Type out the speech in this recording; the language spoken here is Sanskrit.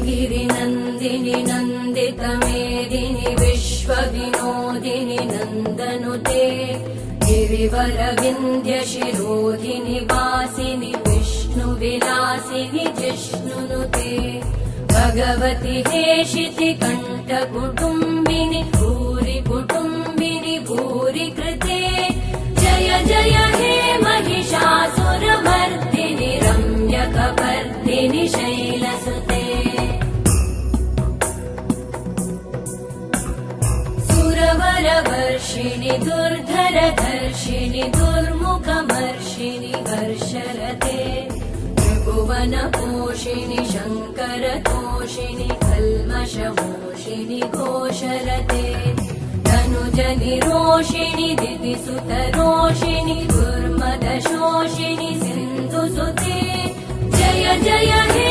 गिरिनन्दिनि नन्दितमेदिनि विश्वविनोदिनि नन्दनुते गिरिवरविन्ध्यशिरोधिनि वासिनि विष्णुविलासिनि जिष्णुनुते भगवति हेशिति कण्ठकुटुम्बिनि भूरि कुटुम्बिनि भूरि कृते जय जय हे महिषासुरमर्दिनि रम्यकपर्दिनि शैलसुते सुरवरवर्षिणि दुर्धरधर्षिणि दुर्मुखमर्षिणि हर्षरते त्रिभुवनपोषिणि शङ्करतोषिणि कल्मषमोषिणि घोषरते तनुजनिरोषिणि दितिसुतरोषिणि दुर्मदशोषिणि सिन्धुसुते जय जय हे